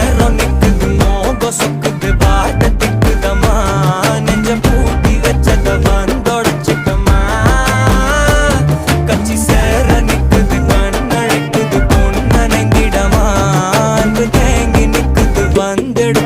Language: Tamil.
நேரம் நிக்குது மோகம் சொக்குது வாட்ட திக்குதம்மா நெஞ்ச பூட்டி வச்சத வந்தொடச்சிட்டமா கச்சி சேர நிக்குது கண்ணழைக்குது பொண்ணனைந்திடமா அன்பு தேங்கி நிக்குது வந்துடு